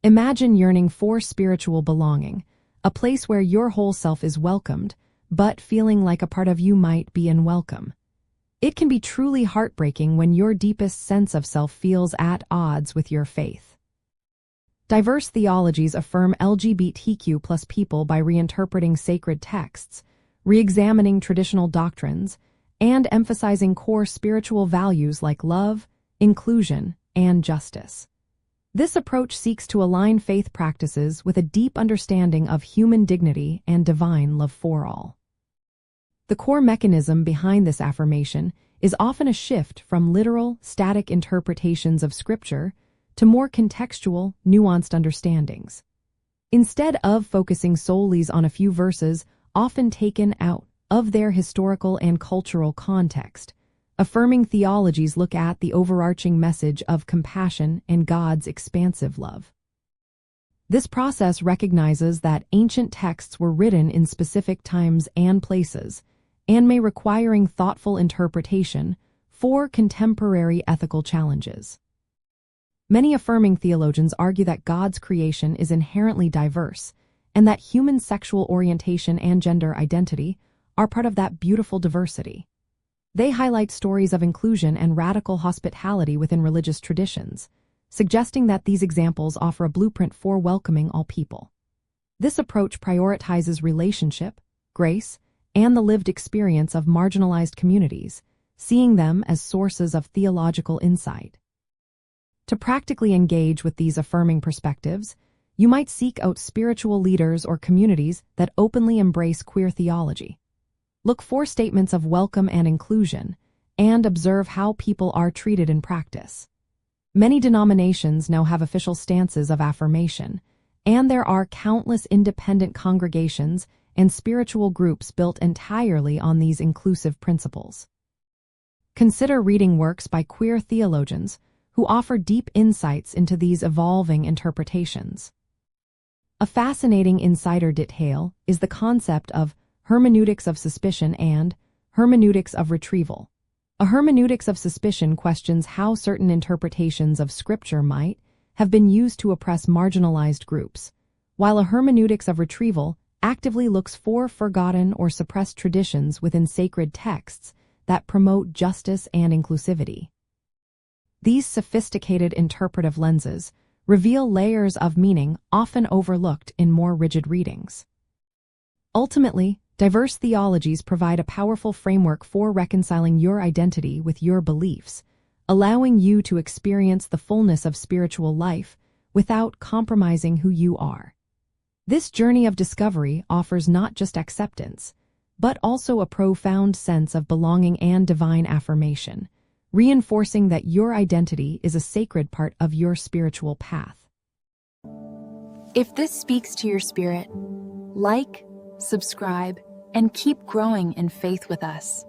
Imagine yearning for spiritual belonging, a place where your whole self is welcomed, but feeling like a part of you might be unwelcome. It can be truly heartbreaking when your deepest sense of self feels at odds with your faith. Diverse theologies affirm LGBTQ plus people by reinterpreting sacred texts, re-examining traditional doctrines, and emphasizing core spiritual values like love, inclusion, and justice. This approach seeks to align faith practices with a deep understanding of human dignity and divine love for all. The core mechanism behind this affirmation is often a shift from literal, static interpretations of Scripture to more contextual, nuanced understandings. Instead of focusing solely on a few verses often taken out of their historical and cultural context, affirming theologies look at the overarching message of compassion and God's expansive love. This process recognizes that ancient texts were written in specific times and places, and may requiring thoughtful interpretation for contemporary ethical challenges. Many affirming theologians argue that God's creation is inherently diverse, and that human sexual orientation and gender identity are part of that beautiful diversity. They highlight stories of inclusion and radical hospitality within religious traditions, suggesting that these examples offer a blueprint for welcoming all people. This approach prioritizes relationship, grace, and the lived experience of marginalized communities, seeing them as sources of theological insight. To practically engage with these affirming perspectives, you might seek out spiritual leaders or communities that openly embrace queer theology. Look for statements of welcome and inclusion, and observe how people are treated in practice. Many denominations now have official stances of affirmation, and there are countless independent congregations and spiritual groups built entirely on these inclusive principles. Consider reading works by queer theologians who offer deep insights into these evolving interpretations. A fascinating insider detail is the concept of hermeneutics of suspicion and hermeneutics of retrieval. A hermeneutics of suspicion questions how certain interpretations of Scripture might have been used to oppress marginalized groups, while a hermeneutics of retrieval actively looks for forgotten or suppressed traditions within sacred texts that promote justice and inclusivity. These sophisticated interpretive lenses reveal layers of meaning often overlooked in more rigid readings. Ultimately, diverse theologies provide a powerful framework for reconciling your identity with your beliefs, allowing you to experience the fullness of spiritual life without compromising who you are. This journey of discovery offers not just acceptance, but also a profound sense of belonging and divine affirmation, reinforcing that your identity is a sacred part of your spiritual path. If this speaks to your spirit, like, subscribe, and keep growing in faith with us.